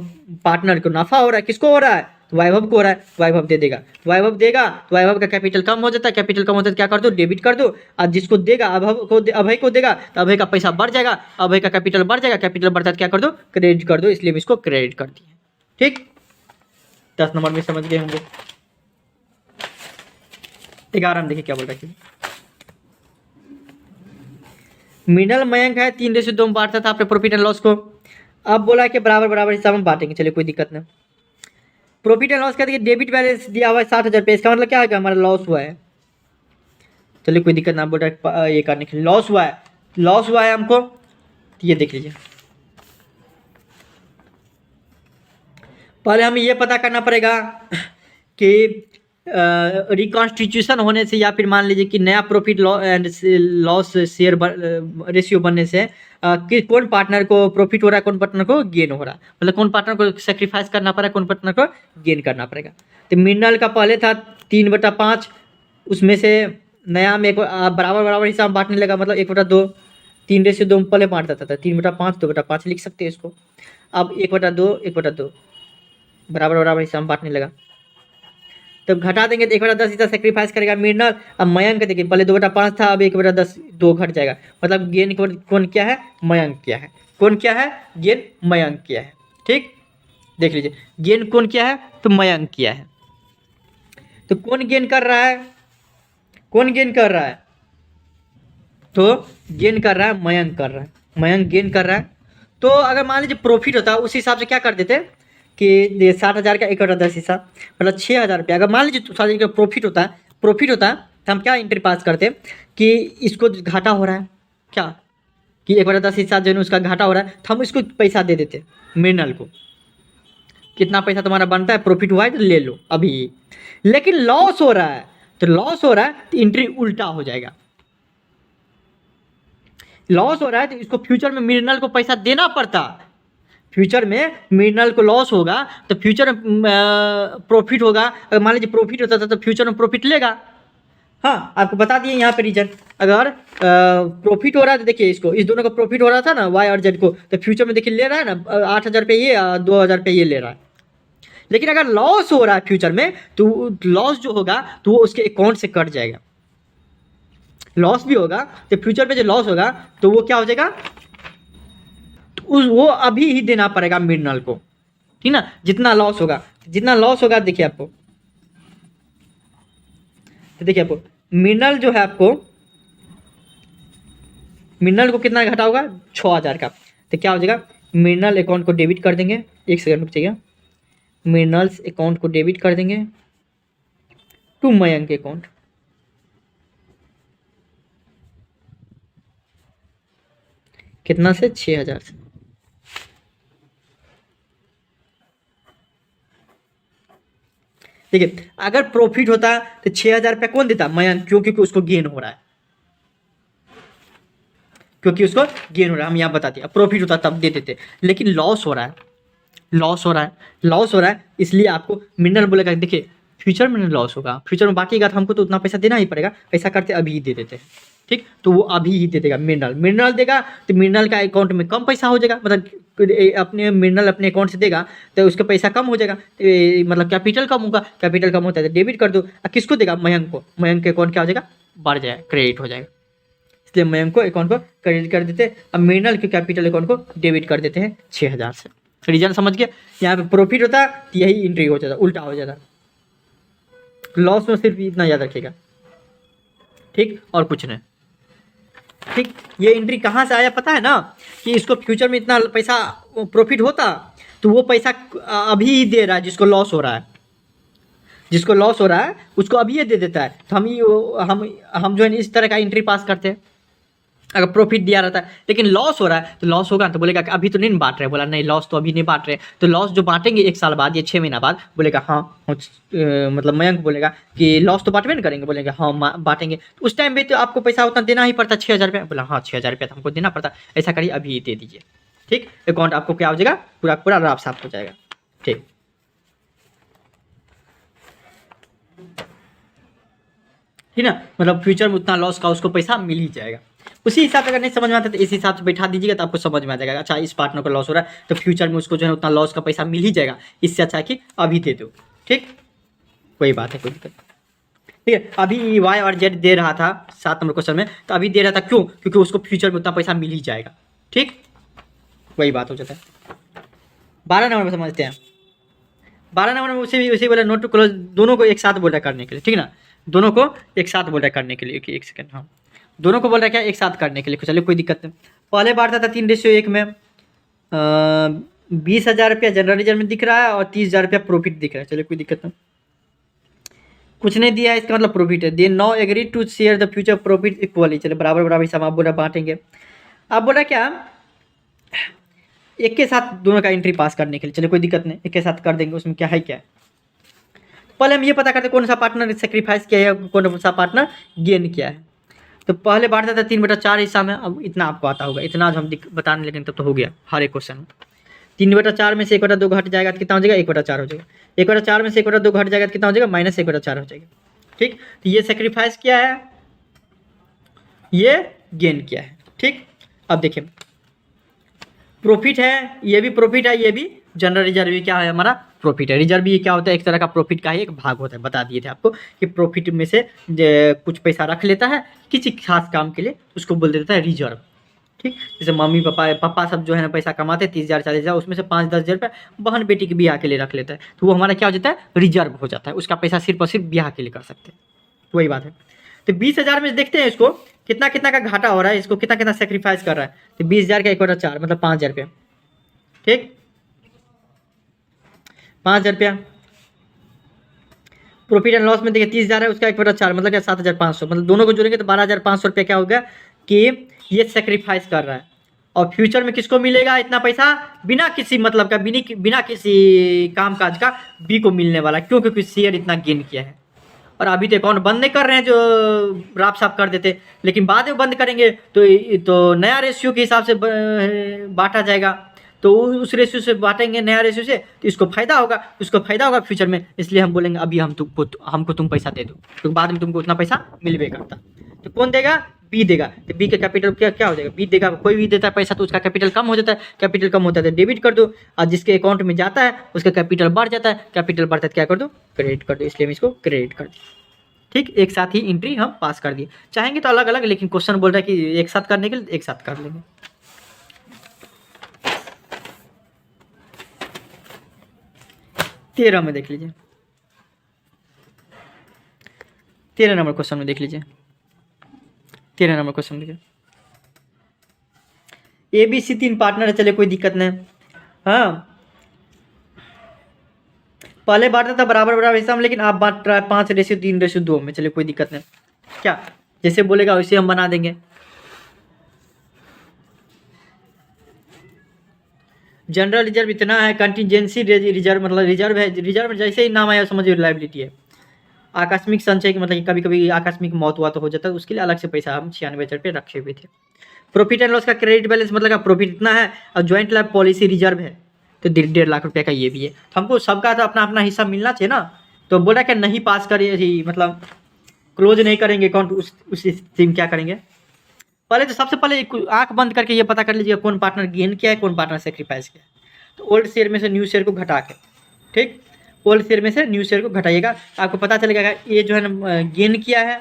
पार्टनर को नफा हो रहा है, किसको हो रहा है, तो वैभव को हो रहा है, वैभव दे देगा। वैभव देगा तो वैभव का कैपिटल कम हो जाता है, कैपिटल कम होता है तो क्या कर दो, डेबिट कर दो। और जिसको देगा अभय को देगा तो अभय का पैसा बढ़ जाएगा, अभय का कैपिटल बढ़ जाएगा, कैपिटल बढ़ता है तो क्या कर दो, क्रेडिट कर दो। इसलिए हम इसको क्रेडिट कर दिए। ठीक, 10 नंबर में समझ गए होंगे। 11 में देखिए क्या बोल रहा है। मृणाल मयंक है, 3:2 में बांटता था अपने प्रॉफिट एंड लॉस को। अब बोला है कि बराबर बराबर हिस्सा में बांटेंगे, चलिए कोई दिक्कत नहीं। प्रॉफिट एंड लॉस का देखिए डेबिट बैलेंस दिया हुआ है 60,000 रुपये, इसका मतलब क्या है कि हमारा लॉस हुआ है। चलिए कोई दिक्कत ना, बोल रहा है ये करने के लिए लॉस हुआ है, लॉस हुआ है हमको, ये देख लीजिए। पहले हमें ये पता करना पड़ेगा कि रिकॉन्स्टिट्यूशन होने से या फिर मान लीजिए कि नया profit and loss share ratio बनने से कि कौन पार्टनर को प्रॉफिट हो रहा है, कौन पार्टनर को गेन हो रहा है, मतलब कौन पार्टनर को सेक्रीफाइस करना पड़ा, कौन पार्टनर को गेन करना पड़ेगा। तो मृणाल का पहले था 3/5, उसमें से नया में बराबर बराबर हिसाब में बांटने लगा, मतलब 1/2। 3:2 में पहले बांटता था 3/5, 2/5 लिख सकते हैं इसको। अब 1/2, 1/2 बराबर बराबर हिस्सा में बांटने लगा। तब घटा देंगे तो 1/10 हिस्सा सेक्रीफाइस करेगा मृणाल। अब मयंक देखिए पहले 2/5 था, अब 1/10, 2 घट जाएगा, मतलब गेन कौन क्या है, मयंक क्या है, कौन क्या है, गेन मयंक क्या है। ठीक, देख लीजिए गेन कौन क्या है, तो मयंक क्या है। तो कौन गेन कर रहा है, कौन गेन कर रहा है, तो गेन कर रहा है मयंक कर रहा है, मयंक गेन कर रहा है। तो अगर मान लीजिए प्रॉफिट होता है उस हिसाब से क्या कर देते कि 60,000 का 1/10 हिस्सा, मतलब 6,000 रुपया। अगर मान लीजिए 60,000 का प्रॉफिट होता है तो हम क्या एंट्री पास करते कि इसको घाटा हो रहा है, क्या कि 1/10 हिस्सा जो है उसका घाटा हो रहा है, तो हम इसको पैसा दे देते मृणाल को, कितना पैसा तुम्हारा बनता है, प्रॉफिट हुआ है तो ले लो अभी। लेकिन लॉस हो रहा है, तो लॉस हो रहा है तो एंट्री उल्टा हो जाएगा। लॉस हो रहा है तो इसको फ्यूचर में मृणाल को पैसा देना पड़ता। फ्यूचर में मृणाल को लॉस होगा तो फ्यूचर में प्रॉफिट होगा। अगर मान लीजिए प्रॉफिट होता था तो फ्यूचर में प्रॉफिट लेगा। हाँ, आपको बता दिए यहाँ पे रीजन। अगर प्रॉफिट हो रहा है तो देखिए इसको, इस दोनों का प्रॉफिट हो रहा था ना, वाई और जेड को, तो फ्यूचर में देखिए ले रहा है ना 8,000 रुपये ये, 2,000 रुपये ये ले रहा है। लेकिन अगर लॉस हो रहा है फ्यूचर में तो लॉस जो होगा तो वो उसके अकाउंट से कट जाएगा। लॉस भी होगा तो फ्यूचर में जो लॉस होगा तो वो क्या हो जाएगा, तो वो अभी ही देना पड़ेगा मृणाल को, ठीक ना। जितना लॉस होगा देखिए आपको, तो देखिए आपको मृणाल जो है, आपको मृणाल को कितना घटा होगा, 6,000 का। तो क्या हो जाएगा, मृणाल अकाउंट को डेबिट कर देंगे, एक सेकंड रुक जाइएगा, मृणाल अकाउंट को डेबिट कर देंगे टू मयंक अकाउंट। कितना से, 6,000 से। देखिए अगर प्रॉफिट होता तो 6,000 रुपया कौन देता, मयंक, क्योंकि उसको गेन हो रहा है, क्योंकि उसको गेन हो रहा है, हम यहाँ बताते हैं। प्रॉफिट होता तब दे देते, लेकिन लॉस हो रहा है, इसलिए आपको मृणाल बोलेगा देखिए फ्यूचर में लॉस होगा, फ्यूचर में बाकी का हमको तो उतना पैसा देना ही पड़ेगा, ऐसा करते अभी ही दे देते हैं। ठीक, तो वो अभी ही दे देगा। मिनरल देगा तो मिनरल का अकाउंट में कम पैसा हो जाएगा, मतलब अपने मिनरल अपने अकाउंट से देगा तो उसका पैसा कम हो जाएगा, तो मतलब कैपिटल कम होगा, कैपिटल कम होता है तो डेबिट कर दो। किसको देगा? मयंक को। मयंक के अकाउंट क्या हो जाएगा? बढ़ जाएगा, क्रेडिट हो जाएगा। इसलिए मयंक को अकाउंट को क्रेडिट कर देते हैं। अब मिनरल के कैपिटल अकाउंट को डेबिट कर देते हैं 6000 से। रीजन समझ गए? यहाँ पे प्रॉफिट होता तो यही एंट्री हो जाता, उल्टा हो जाता। लॉस में सिर्फ इतना याद रखिएगा, ठीक, और कुछ नहीं। ठीक, ये एंट्री कहाँ से आया पता है ना, कि इसको फ्यूचर में इतना पैसा प्रॉफिट होता तो वो पैसा अभी ही दे रहा है जिसको लॉस हो रहा है, जिसको लॉस हो रहा है उसको अभी ये दे देता है। तो हम जो है इस तरह का एंट्री पास करते हैं। अगर प्रॉफिट दिया रहता है लेकिन लॉस हो रहा है तो लॉस होगा तो बोलेगा कि अभी तो नहीं बांट रहे, बोला नहीं लॉस तो अभी नहीं बांट रहे, तो लॉस जो बांटेंगे 1 साल बाद या 6 महीना बाद, बोलेगा हाँ मतलब मयंक बोलेगा कि लॉस तो बांटवे ना करेंगे, बोलेंगे हाँ बांटेंगे। तो उस टाइम पे तो आपको पैसा उतना देना ही पड़ता 6000 रुपया। बोला हाँ 6000 रुपया तो हमको देना पड़ता, ऐसा करिए अभी दे दीजिए। ठीक, अकाउंट आपको क्या हो जाएगा? पूरा पूरा राफ साफ हो जाएगा। ठीक, ठीक ना, मतलब फ्यूचर में उतना लॉस का उसको पैसा मिल ही जाएगा। उसी हिसाब से अगर नहीं समझ में आता तो इस हिसाब से बैठा दीजिएगा तो आपको समझ में आ जाएगा। अच्छा इस पार्टनर को लॉस हो रहा है तो फ्यूचर में उसको जो है उतना लॉस का पैसा मिल ही जाएगा, इससे अच्छा है कि अभी दे दो। ठीक, कोई बात है, कोई दिक्कत। ठीक है, अभी वाई और जेड दे रहा था 7 नंबर क्वेश्चन में, तो अभी दे रहा था क्यों? क्योंकि उसको फ्यूचर में उतना पैसा मिल ही जाएगा। ठीक, वही बात हो जाता है। 12 नंबर में समझते हैं। 12 नंबर में उसी बोला नोट टू क्लोज, दोनों को एक साथ बोल रहा है करने के लिए। ठीक ना, दोनों को एक साथ बोल रहा है करने के लिए। एक सेकंड, हाँ दोनों को बोल रहा है क्या? एक साथ करने के लिए। चलिए कोई दिक्कत नहीं। पहले बार था 3:1 में 20,000 रुपया जनरल रिजर्व में दिख रहा है और 30,000 रुपया प्रॉफिट दिख रहा है। चलिए कोई दिक्कत नहीं, कुछ नहीं दिया है इसका मतलब प्रॉफिट है। They now agree to share the future profit equally. चलिए बराबर बराबर हिसाब आप बोल रहे बांटेंगे। आप बोल रहे क्या? एक के साथ दोनों का एंट्री पास करने के लिए। चलिए कोई दिक्कत नहीं, एक के साथ कर देंगे। उसमें क्या है, क्या पहले हम ये पता करते कौन सा पार्टनर सेक्रीफाइस किया है, कौन सा पार्टनर गेन किया है। तो पहले बांटता था 3/4 हिस्सा में। अब इतना आपको आता होगा, इतना जो हम बताने लेकिन तब तो हो गया हर एक क्वेश्चन में। 3/4 में से 1/2 घट जाएगा तो कितना हो जाएगा? 1/4 हो जाएगा। 1/4 में से 1/2 घट जाएगा तो कितना हो जाएगा? -1/4 हो जाएगा। ठीक, तो ये सेक्रीफाइस किया है, ये गेन किया है। ठीक, अब देखिए प्रॉफिट है, ये भी प्रॉफिट है, ये भी जनरल रिजर्व भी क्या है हमारा? प्रॉफिट है। रिजर्व भी क्या होता है? एक तरह का प्रॉफिट का ही एक भाग होता है। बता दिए थे आपको कि प्रॉफिट में से कुछ पैसा रख लेता है किसी खास काम के लिए, उसको बोल देता है रिजर्व। ठीक, जैसे मम्मी पापा सब जो है ना पैसा कमाते हैं 30,000 40,000, उसमें से 5-10,000 रुपये बहन बेटी के ब्याह के लिए रख लेता है, तो वो हमारा क्या हो जाता है? रिजर्व हो जाता है। उसका पैसा सिर्फ और सिर्फ ब्याह के लिए कर सकते हैं। तो वही बात है। तो 20,000 में देखते हैं इसको कितना कितना का घाटा हो रहा है, इसको कितना कितना सेक्रीफाइस कर रहा है। तो 20,000 का 1/4 मतलब 5,000 रुपया। ठीक, 5,000 रुपया। प्रॉफिट एंड लॉस में देखिए 30,000 है, उसका 1/4 मतलब क्या? 7,500। मतलब दोनों को जोड़ेंगे तो 12,500 रुपया क्या हो गया कि ये सेक्रीफाइस कर रहा है। और फ्यूचर में किसको मिलेगा इतना पैसा? बिना किसी मतलब का, बिना किसी काम काज का बी को मिलने वाला। क्यों? क्योंकि शेयर इतना गेन किया है। और अभी तो अकाउंट बंद नहीं कर रहे हैं, जो राफ साफ कर देते, लेकिन बाद में बंद करेंगे तो नया रेशियो के हिसाब से बांटा जाएगा। तो उस रेशियो से बांटेंगे, नया रेशियो से, तो इसको फायदा होगा, उसको फायदा होगा फ्यूचर में। इसलिए हम बोलेंगे अभी हमको तुम पैसा दे दो, तो बाद में तुमको उतना पैसा मिलवे करता। तो कौन देगा? बी देगा। तो बी का कैपिटल क्या हो जाएगा? बी देगा। कोई भी देता है पैसा तो उसका कैपिटल कम हो जाता है, कैपिटल कम होता है तो डेबिट कर दो, और जिसके अकाउंट में जाता है उसका कैपिटल बढ़ जाता है, कैपिटल बढ़ता है तो क्या कर दो? क्रेडिट कर दो। इसलिए हम इसको क्रेडिट कर दिए। ठीक, एक साथ ही एंट्री हम पास कर दिए। चाहेंगे तो अलग अलग, लेकिन क्वेश्चन बोल रहा है कि एक साथ करने के लिए एक साथ कर लेंगे। 13 में देख लीजिए, 13 नंबर क्वेश्चन में देख लीजिए। 13 नंबर क्वेश्चन देखिए, ABC 3 पार्टनर है। चलिए कोई दिक्कत नहीं। हाँ, पहले बांटता था बराबर बराबर हिस्सा में, लेकिन आप बांट रहा है 5:3:2 में। चलिए कोई दिक्कत नहीं, क्या जैसे बोलेगा वैसे हम बना देंगे। जनरल रिजर्व इतना है, कंटिजेंसी रिजर्व मतलब रिजर्व है, रिजर्व जैसे ही नाम आया समझिए लाइबिलिटी है। आकस्मिक संचय मतलब कि कभी कभी आकस्मिक मौत हुआ तो हो जाता है, उसके लिए अलग से पैसा हम 96,000 रुपये रखे हुए थे। प्रॉफिट एंड लॉस का क्रेडिट बैलेंस मतलब प्रॉफिट इतना है, और ज्वाइंट लाइफ पॉलिसी रिजर्व है तो 1.5 लाख रुपये का ये भी है। तो हमको सबका तो अपना अपना हिस्सा मिलना चाहिए ना। तो बोला क्या नहीं पास करिए, मतलब क्लोज नहीं करेंगे अकाउंट, उस स्थिति में क्या करेंगे? पहले तो सबसे पहले आंख बंद करके ये पता कर लीजिएगा कौन पार्टनर गेन किया है, कौन पार्टनर सेक्रीफाइस किया है। तो ओल्ड शेयर में से न्यू शेयर को घटा के, ठीक, ओल्ड शेयर में से न्यू शेयर को घटाइएगा, तो आपको पता चलेगा ए जो है ना गेन किया है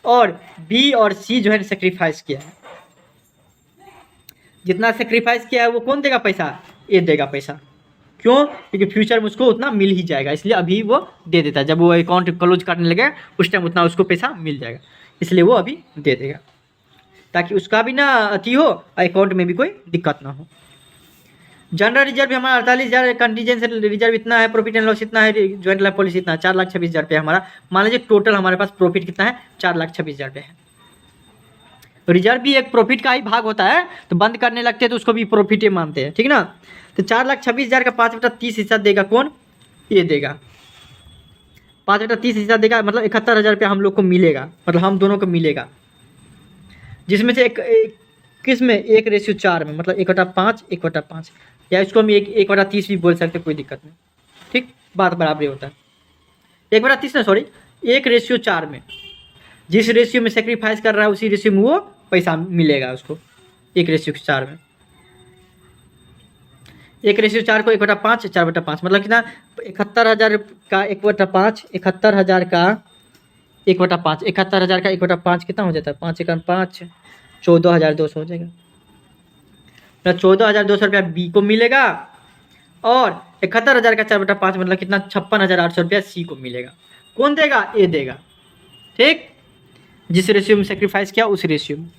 और बी और सी जो है सेक्रीफाइस किया है। जितना सेक्रीफाइस किया है वो कौन देगा पैसा, ए देगा पैसा। क्यों? क्योंकि फ्यूचर में उसको उतना मिल ही जाएगा, इसलिए अभी वो दे देता है। जब वो अकाउंट क्लोज करने लगेगा उस टाइम उतना उसको पैसा मिल जाएगा, इसलिए वो अभी दे देगा, ताकि उसका भी ना अति हो, अकाउंट में भी कोई दिक्कत ना हो। जनरल रिजर्व हमारा 48,000, कंटीजेंसी रिजर्व इतना है, प्रॉफिट एंड लॉस इतना है, ज्वाइंट लाइफ पॉलिसी इतना है, 4,26,000 रुपये हमारा। मान लीजिए टोटल हमारे पास प्रॉफिट कितना है, 4,26,000 रुपये है। रिजर्व भी एक प्रॉफिट का ही भाग होता है, तो बंद करने लगते हैं तो उसको भी प्रॉफिट ही मानते हैं, ठीक ना। तो 4,26,000 का 5/30 हिस्सा देगा कौन, ये देगा। 5/30 हिस्सा देगा, मतलब 71,000 रुपया हम लोग को मिलेगा, मतलब हम दोनों को मिलेगा, जिसमें से किस में 1:4 में, मतलब 1/5 1/5, या इसको हम 1/30 भी बोल सकते, कोई दिक्कत नहीं, ठीक, बात बराबर होता है। 1/30 ना, सॉरी, 1:4 में, जिस रेशियो में सेक्रीफाइस कर रहा है उसी रेशियो में वो पैसा मिलेगा उसको, 1:4 में। 1:4 को 1/5 4/5, मतलब कितना, 71,000 का 1/5, 71,000 का 1/5, 71,000 का 1/5 कितना हो जाता है, 5 × 5 14,200 हो जाएगा। तो 14,200 रुपया बी को मिलेगा और 71,000 का 4/5 मतलब कितना, 56,800 रुपया सी को मिलेगा। कौन देगा, ए देगा, ठीक, जिस रेशियो में सेक्रीफाइस किया उस रेशियो में,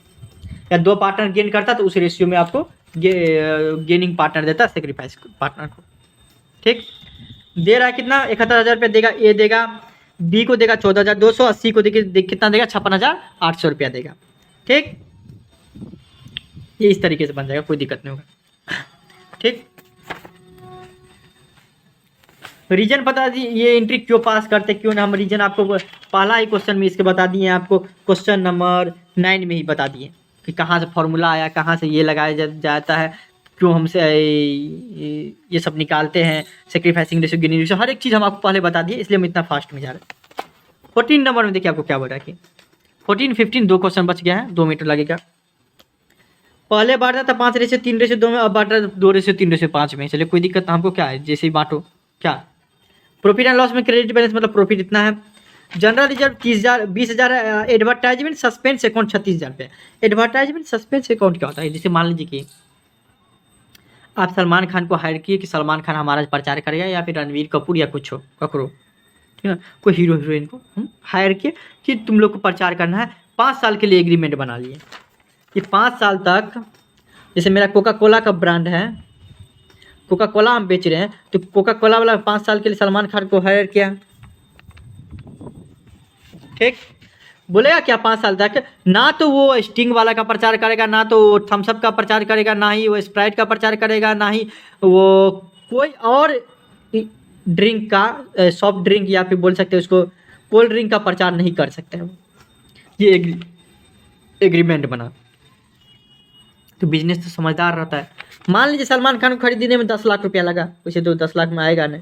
या दो पार्टनर गेन करता तो उस रेशियो में आपको गेनिंग पार्टनर देता सेक्रीफाइस पार्टनर को, ठीक। दे रहा है कितना, 71,000 रुपया देगा, ए देगा, बी को देगा 14,200 और सी को कितना देगा, 56,800 रुपया देगा, ठीक। ये इस तरीके से बन जाएगा, कोई दिक्कत नहीं होगा, ठीक। रीजन बता दी, ये एंट्री क्यों पास करते, क्यों ना, हम रीजन आपको पहला ही क्वेश्चन में इसके बता दिए, आपको क्वेश्चन नंबर 9 में ही बता दिए कि कहाँ से फॉर्मूला आया, कहाँ से ये लगाया जाता है, क्यों हमसे ये सब निकालते हैं, सेक्रीफाइसिंग रेशियो, गेनिंग रेशियो, हर एक चीज़ हम आपको पहले बता दिए, इसलिए हम इतना फास्ट में जा रहे हैं। 14 नंबर में देखिए आपको क्या बोला कि 14 15 2 क्वेश्चन बच गया है, 2 मिनट लगेगा। पहले बांटा था 5:3:2 में, अब बांट रहा है 2:3:5 में, चलिए कोई दिक्कत, हमको क्या है, जैसे ही बांटो क्या। प्रॉफिट एंड लॉस में क्रेडिट बैलेंस मतलब प्रॉफिट इतना है। General reserve 30,000 20,000, advertisement suspense account 36,000 रुपये। एडवर्टाइजमेंट सस्पेंस अकाउंट क्या होता है, जैसे मान लीजिए कि आप सलमान खान को हायर किए कि सलमान खान हमारा प्रचार करेगा, या फिर रणवीर कपूर या कुछ हो ककरो, ठीक है, कोई हीरो हीरोइन को हायर किए कि तुम लोग को प्रचार करना है, 5 साल के लिए एग्रीमेंट बना लिए कि 5 साल तक, जैसे मेरा कोका कोला का ब्रांड है, कोका कोला हम बेच रहे हैं, तो कोका कोला वाला 5 साल के लिए सलमान खान को हायर किया, ठीक, बोलेगा क्या 5 साल तक ना तो वो स्टिंग वाला का प्रचार करेगा, ना तो वो थम्सअप का प्रचार करेगा, ना ही वो स्प्राइट का प्रचार करेगा, ना ही वो कोई और ड्रिंक का, सॉफ्ट ड्रिंक या फिर बोल सकते हैं उसको कोल्ड ड्रिंक का प्रचार नहीं कर सकते हैं। ये एग्रीमेंट बना, तो बिजनेस तो समझदार रहता है। मान लीजिए सलमान खान को खरीदने में 10 लाख रुपया लगा, वैसे तो 10 लाख में आएगा नहीं,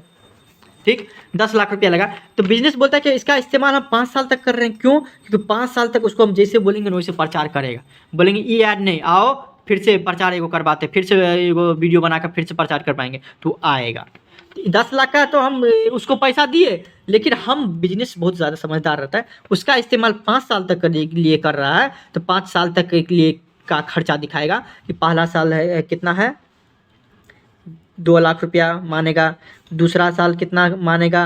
ठीक, 10 लाख रुपया लगा, तो बिजनेस बोलता है कि इसका इस्तेमाल हम 5 साल तक कर रहे हैं। क्यों? क्योंकि 5 साल तक उसको हम जैसे बोलेंगे वैसे प्रचार करेगा। बोलेंगे ये ऐड नहीं, आओ फिर से प्रचार एगो करवाते, फिर से एगो वीडियो बनाकर फिर से प्रचार कर पाएंगे, तो आएगा। 10 लाख का तो हम उसको पैसा दिए, लेकिन हम बिजनेस बहुत ज़्यादा समझदार रहता है, उसका इस्तेमाल 5 साल तक के लिए कर रहा है, तो 5 साल तक के लिए का खर्चा दिखाएगा कि पहला साल है कितना है 2 लाख रुपया मानेगा, दूसरा साल कितना मानेगा,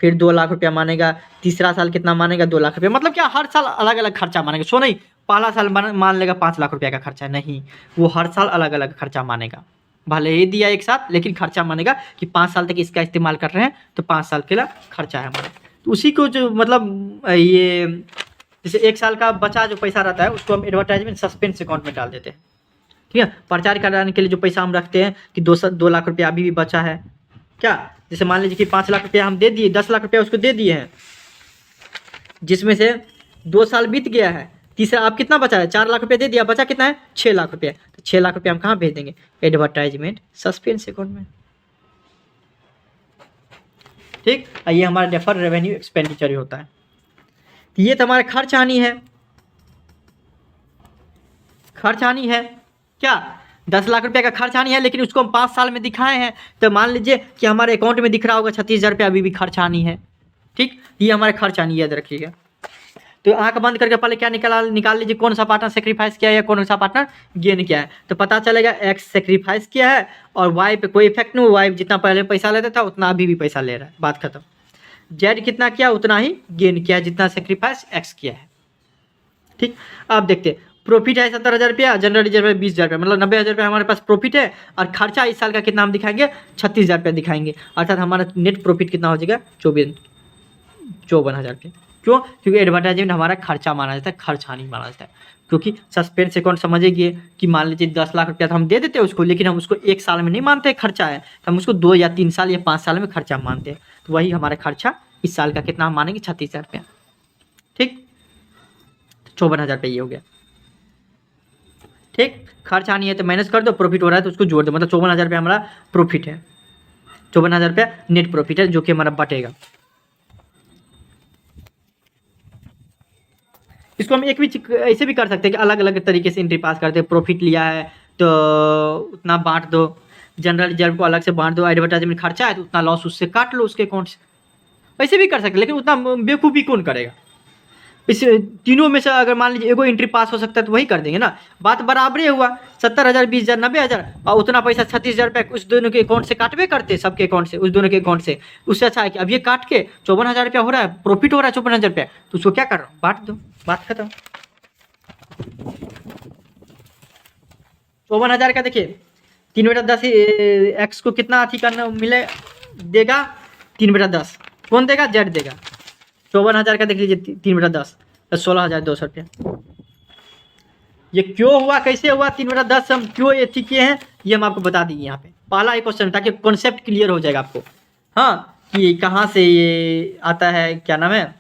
फिर 2 लाख रुपया मानेगा, तीसरा साल कितना मानेगा 2 लाख रुपया, मतलब क्या हर साल अलग अलग खर्चा मानेगा। सो नहीं पहला साल मान लेगा 5 लाख रुपया का खर्चा, नहीं, वो हर साल अलग अलग खर्चा मानेगा, भले ही दिया एक साथ, लेकिन खर्चा मानेगा कि 5 साल तक इसका इस्तेमाल कर रहे हैं, तो 5 साल के लिए खर्चा है हमारा। तो उसी को जो मतलब ये जैसे 1 साल का बचा जो पैसा रहता है उसको हम एडवर्टाइजमेंट सस्पेंस अकाउंट में डाल देते हैं, ठीक है। प्रचार कराने के लिए जो पैसा हम रखते हैं कि 2 लाख रुपया अभी भी बचा है, क्या, जैसे मान लीजिए कि 5 लाख रुपया हम दे दिए, 10 लाख रुपया उसको दे दिए हैं, जिसमें से 2 साल बीत गया है, तीसरा आप कितना बचा है, 4 लाख रुपया दे दिया, बचा कितना है 6 लाख रुपया, तो 6 लाख रुपया हम कहाँ भेज देंगे, एडवर्टाइजमेंट सस्पेंस अकाउंट में, ठीक। ये हमारा डेफर्ड रेवेन्यू एक्सपेंडिचर ही होता है। ये तो हमारा खर्च हानि है। खर्च हानि है क्या, 10 लाख रुपये का खर्च हानि है, लेकिन उसको हम 5 साल में दिखाए हैं, तो मान लीजिए कि हमारे अकाउंट में दिख रहा होगा 36,000 रुपये अभी भी खर्च हानि है। ठीक, ये हमारे खर्च हानि याद रखिएगा। तो आंख बंद करके पहले क्या निकाल लीजिए, कौन सा पार्टनर सेक्रीफाइस किया है या कौन सा पार्टनर गेन किया है, तो पता चलेगा एक्स सेक्रीफाइस किया है और वाई पे कोई इफेक्ट नहीं, वाई जितना पहले पैसा लेता था उतना अभी भी पैसा ले रहा है, बात खत्म। जेड कितना किया उतना ही गेन किया जितना सेक्रीफाइस एक्स किया है। ठीक, अब देखते प्रॉफिट है 70,000 रुपया, जनरल रिजर्व है 20,000 रुपया, मतलब 90,000 रुपया हमारे पास प्रॉफिट है, और खर्चा इस साल का कितना हम दिखाएंगे 36,000 रुपया दिखाएंगे, अर्थात हमारा नेट प्रॉफिट कितना हो जाएगा 54,000 रुपया। क्यों, क्योंकि एडवर्टाइजमेंट हमारा खर्चा माना जाता है, खर्च हानि माना जाता है, क्योंकि सस्पेंस अकाउंट समझिए कि मान लीजिए 10 लाख रुपया तो हम दे देते हैं उसको, लेकिन हम उसको 1 साल में नहीं मानते खर्चा है, तो हम उसको 2 या 3 साल या 5 साल में खर्चा मानते हैं, तो वही हमारा खर्चा इस साल का कितना हम मानेंगे 36,000 रुपया। ठीक, 54,000 रुपये ये हो गया। ठीक, खर्च आनी है तो माइनस कर दो, प्रॉफिट हो रहा है तो उसको जोड़ दो, मतलब 54,000 रुपया हमारा प्रॉफिट है, 54,000 रुपया नेट प्रॉफिट है जो कि हमारा बटेगा। इसको हम एक भी ऐसे भी कर सकते हैं कि अलग अलग तरीके से एंट्री पास करते हैं, प्रॉफिट लिया है तो उतना बांट दो, जनरल रिजर्व को अलग से बांट दो, एडवर्टाइजमेंट खर्चा है तो उतना लॉस उससे काट लो उसके अकाउंट से, ऐसे भी कर सकते हैं, लेकिन उतना बेवकूफ़ी कौन करेगा। इस तीनों में से अगर मान लीजिए एगो एंट्री पास हो सकता है तो वही कर देंगे ना, बात बराबर ही हुआ, 70,000 20,000 90,000 और उतना पैसा 36,000 रुपये उस दोनों के अकाउंट से काटवे करते, सबके अकाउंट से, उस दोनों के अकाउंट से, उससे अच्छा है कि अब ये काट के 54,000 रुपया हो रहा है, प्रॉफिट हो रहा है 54,000 रुपया, तो उसको क्या कर रहा हूँ बांट दो, बात खत्म। 54,000 का देखिए 3/10 एक्स को कितना अथी करना मिले देगा, 3/10 कौन देगा, जेड देगा। 54,000 का देख लीजिए 3/10 तो 16,200 रुपया। ये क्यों हुआ, कैसे हुआ, 3/10 हम क्यों ये ठीक किए हैं ये हम आपको बता देंगे यहाँ पे, पहला एक क्वेश्चन, ताकि कॉन्सेप्ट क्लियर हो जाएगा आपको। हाँ, कि कहाँ से ये आता है, क्या नाम है,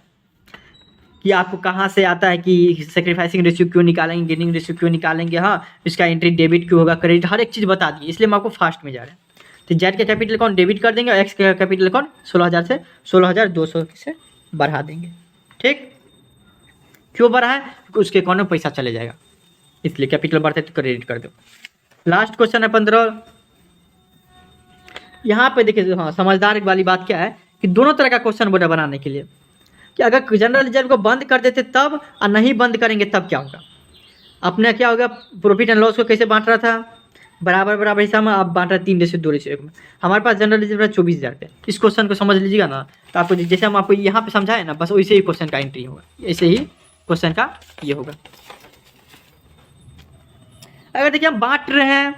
कि आपको कहाँ से आता है कि सेक्रीफाइसिंग रेशियो क्यों निकालेंगे, गेनिंग रेशियो क्यों निकालेंगे, हाँ इसका एंट्री डेबिट क्यों होगा, क्रेडिट, हर एक चीज़ बता दी, इसलिए हम आपको फास्ट में जा रहे हैं। तो जेड का कैपिटल अकाउंट डेबिट कर देंगे और एक्स का कैपिटल अकाउंट 16,000 से 16,200 से बढ़ा देंगे। ठीक, क्यों बढ़ा है, क्योंकि उसके अकाउंट में पैसा चले जाएगा, इसलिए कैपिटल बढ़ता है तो क्रेडिट कर दो। लास्ट क्वेश्चन है 15। यहाँ पे देखिए, हाँ समझदार वाली बात क्या है कि दोनों तरह का क्वेश्चन बोर्ड बनाने के लिए, कि अगर जनरल रिजर्व को बंद कर देते तब और नहीं बंद करेंगे तब क्या होगा, अपने क्या होगा, प्रॉफिट एंड लॉस को कैसे बांट रहा था, बराबर बराबर हिस्सा में, आप बांट रहा 3:2:1 में। हमारे पास जनरल रिजर्व है 24,000 रुपये, इस क्वेश्चन को समझ लीजिएगा ना, तो आपको जैसे हम आपको यहाँ पे समझाए ना, बस वैसे ही क्वेश्चन का एंट्री होगा, ऐसे ही क्वेश्चन का ये होगा। अगर देखिए हम बांट रहे हैं,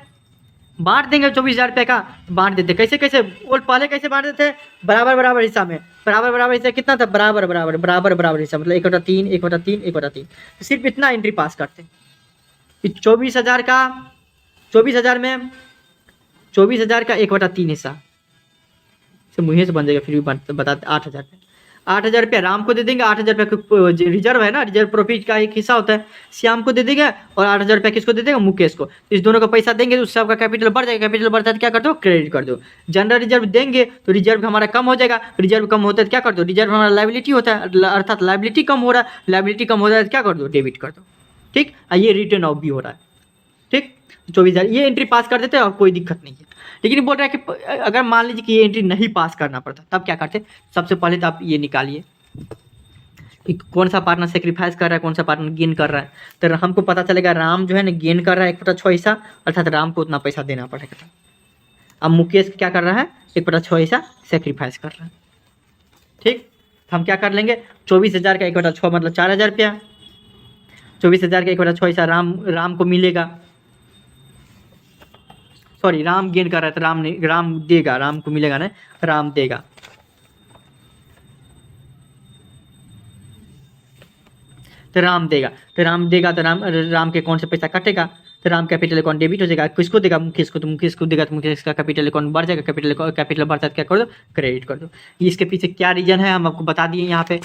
बांट देंगे 24,000 रुपये का, बांट देते कैसे कैसे, वो पहले कैसे बांट देते, बराबर बराबर हिस्सा में, बराबर बराबर हिस्सा कितना था, बराबर बराबर बराबर बराबर हिस्सा, मतलब 1/3 1/3 1/3, तो सिर्फ इतना एंट्री पास करते हैं कि 24,000 का, 24,000 में 24,000 का 1/3 हिस्सा से मुँह से बन जाएगा, फिर भी बताते 8,000 रुपये, 8,000 रुपया राम को दे देंगे, 8,000 रुपया रिजर्व है ना, रिजर्व प्रॉफिट का एक हिस्सा होता है, श्याम को दे देंगे, और 8,000 रुपया किसको दे देगा, मुकेश को। इस दोनों का पैसा देंगे तो उससे आपका कैपिटल बढ़ जाएगा, कैपिटल बढ़ता है तो क्या कर दो, क्रेडिट कर दो। जनरल रिजर्व देंगे तो रिजर्व हमारा कम हो जाएगा, रिजर्व कम होता है तो क्या कर दो, रिजर्व हमारा लाइबिलिटी होता है, अर्थात लाइबिलिटी कम हो रहा है, लाइबिलिटी कम हो रहा है तो क्या कर दो, डेबिट कर दो। ठीक, ये रिटर्न ऑफ भी हो रहा है। ठीक, 24,000 ये एंट्री पास कर देते हैं और कोई दिक्कत नहीं है, लेकिन बोल रहा है कि अगर मान लीजिए कि ये एंट्री नहीं पास करना पड़ता तब क्या करते, सबसे पहले तो आप ये निकालिए कि कौन सा पार्टनर सेक्रीफाइस कर रहा है, कौन सा पार्टनर गेन कर रहा है, तो हमको पता चलेगा राम जो है ना गेन कर रहा है 1/6 हिस्सा, अर्थात राम को उतना पैसा देना पड़ेगा। अब मुकेश क्या कर रहा है, 1/6 हिस्सा सेक्रीफाइस कर रहा है। ठीक, हम क्या कर लेंगे, 24,000 का 1/6 मतलब 4,000 रुपया, 24,000 का 1/6 हिस्सा राम को मिलेगा, सॉरी राम गेन कर रहा है तो राम देगा, राम को मिलेगा ना, राम देगा। तो राम देगा तो राम के अकाउंट से पैसा कटेगा, तो राम कैपिटल अकाउंट डेबिट हो जाएगा, किसको देगा, मुकेश को, तो मुकेश को देगा तो मुकेश का कैपिटल अकाउंट बढ़ जाएगा, कैपिटल बढ़ता है क्या कर दो, क्रेडिट कर दो। इसके पीछे क्या रीजन है हम आपको बता दिए यहाँ पे।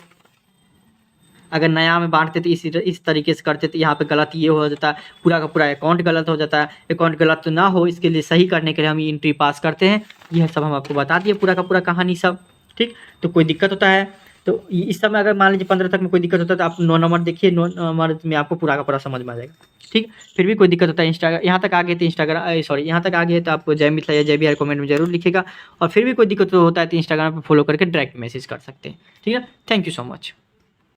अगर नया में बांटते तो इस तरीके से करते तो यहाँ पे गलत ये हो जाता है, पूरा का पूरा अकाउंट गलत हो जाता है। अकाउंट गलत तो ना हो, इसके लिए सही करने के लिए हम ये एंट्री पास करते हैं। यह सब हम आपको बता दिए, पूरा का पूरा कहानी सब। ठीक, तो कोई दिक्कत होता है तो इस समय अगर मान लीजिए 15 तक में कोई दिक्कत होता है तो आप 9 नंबर देखिए, 9 नंबर में आपको पूरा का पूरा समझ में आ जाएगा। ठीक, फिर भी कोई दिक्कत होता है इंस्टाग्राम यहाँ तक आ गए तो यहाँ तक आ गए तो आप जय मिथिला या जय बिहार कमेंट में जरूर लिखिएगा, और फिर भी कोई दिक्कत होता है तो इंस्टाग्राम पर फॉलो करके डायरेक्ट मैसेज कर सकते हैं। ठीक है, थैंक यू सो मच।